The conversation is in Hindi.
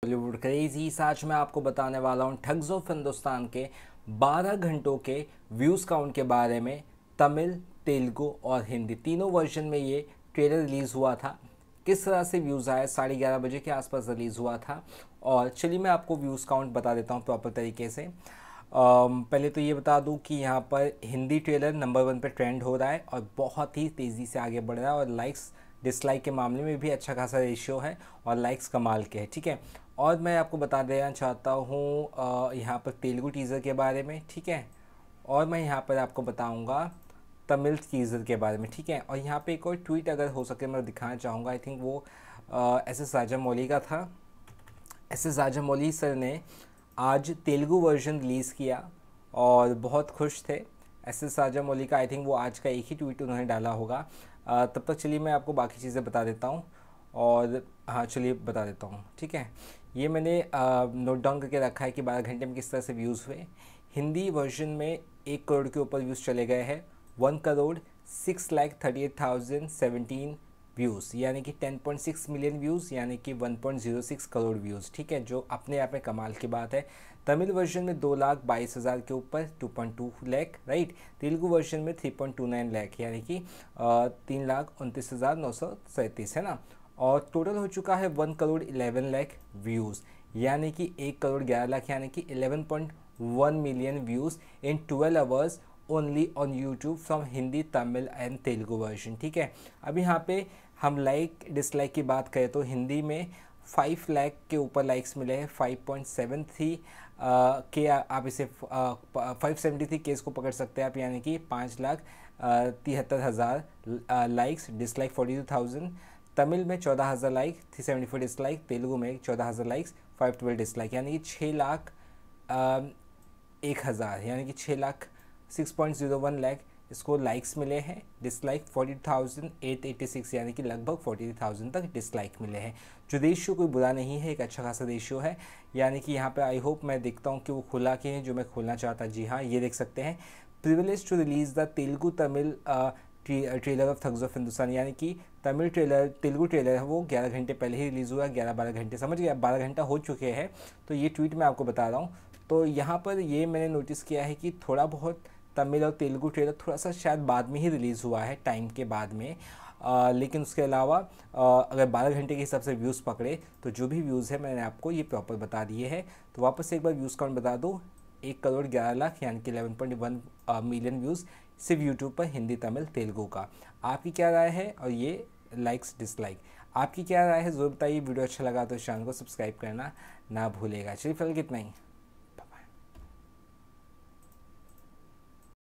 बॉलीवुड क्रेजी। आज मैं आपको बताने वाला हूँ ठग्स ऑफ हिंदुस्तान के 12 घंटों के व्यूज़ काउंट के बारे में। तमिल, तेलुगु और हिंदी तीनों वर्जन में ये ट्रेलर रिलीज़ हुआ था। किस तरह से व्यूज़ आए, 11:30 बजे के आसपास रिलीज़ हुआ था। और चलिए मैं आपको व्यूज़ काउंट बता देता हूँ प्रॉपर तरीके से। पहले तो ये बता दूं कि यहाँ पर हिंदी ट्रेलर नंबर 1 पे ट्रेंड हो रहा है और बहुत ही तेज़ी से आगे बढ़ रहा है। और लाइक्स डिसलाइक के मामले में भी अच्छा खासा रेशियो है और लाइक्स कमाल के हैं, ठीक है। और मैं आपको बता देना चाहता हूँ यहाँ पर तेलुगु टीज़र के बारे में, ठीक है। और मैं यहाँ पर आपको बताऊँगा तमिल टीज़र के बारे में, ठीक है। और यहाँ पे एक और ट्वीट अगर हो सके मैं दिखाना चाहूँगा। आई थिंक वो एस राजामौली का था। एस राजामौली सर ने आज तेलुगु वर्जन रिलीज़ किया और बहुत खुश थे। एस राजामौली का आई थिंक वो आज का एक ही ट्वीट उन्होंने डाला होगा। तब तक चलिए मैं आपको बाकी चीज़ें बता देता हूँ। और हाँ चलिए बता देता हूँ, ठीक है। ये मैंने नोट डाउन करके रखा है कि 12 घंटे में किस तरह से व्यूज़ हुए। हिंदी वर्जन में 1 करोड़ के ऊपर व्यूज़ चले गए हैं। 1,06,38,017 व्यूज़, यानी कि 10.6 मिलियन व्यूज़, यानी कि 1.06 करोड़ व्यूज़, ठीक है, जो अपने आप में कमाल की बात है। तमिल वर्जन में 2,22,000 के ऊपर 2.2 लाख, राइट। तेलुगु वर्जन में 3.29 लाख, यानी कि 3,29,937, है ना। और टोटल हो चुका है 1,11,00,000 व्यूज़, यानी कि 1,11,00,000, यानी कि 11.1 million views in 12 hours only on YouTube from Hindi, Tamil and Telugu version, ठीक है। अब यहाँ पे हम लाइक डिसलाइक की बात करें तो हिंदी में 5 लाख के ऊपर लाइक्स मिले हैं। 5.73 के आप इसे 573 केस को पकड़ सकते हैं आप, यानी कि 5,73,000 लाइक्स। डिसलाइक 42,000। तमिल में 14,000 लाइक, 374 डिसलाइक। तेलुगु में 14,000 लाइक्स, 512 डिसलाइक, यानी कि 6,01,000, यानी कि 6,06.01 लाख इसको लाइक्स मिले हैं। डिसलाइक 40,886, यानी कि लगभग 40,000 तक डिसलाइक मिले हैं। जो रेशियो कोई बुरा नहीं है, एक अच्छा खासा रेशियो है। यानी कि यहाँ पे आई होप मैं देखता हूँ कि वो खुला के हैं जो मैं खोलना चाहता। जी हाँ, ये देख सकते हैं। Privilege to release the Telugu Tamil trailer of thugs of Hindustan, यानी कि तेलुगु ट्रेलर है वो 11 घंटे पहले ही रिलीज़ हुआ। 11-12 घंटे, समझ गया, 12 घंटा हो चुके हैं। तो ये ट्वीट मैं आपको बता रहा हूँ। तो यहाँ पर ये मैंने नोटिस किया है कि थोड़ा बहुत तमिल और तेलुगु ट्रेलर थोड़ा सा शायद बाद में ही रिलीज़ हुआ है, टाइम के बाद में। लेकिन उसके अलावा अगर 12 घंटे के हिसाब से व्यूज़ पकड़े तो जो भी व्यूज़ है मैंने आपको ये प्रॉपर बता दिए हैं। तो वापस से एक बार व्यूज़ काउंट बता दो। 1,11,00,000, यानी कि 11.1 मिलियन व्यूज़ सिर्फ यूट्यूब पर हिंदी, तमिल, तेलुगु का। आपकी क्या राय है? और ये लाइक्स डिसलाइक आपकी क्या राय है ज़रूर बताइए। वीडियो अच्छा लगा तो चैनल को सब्सक्राइब करना ना भूलेगा। चलिए फिलहाल कितना ही।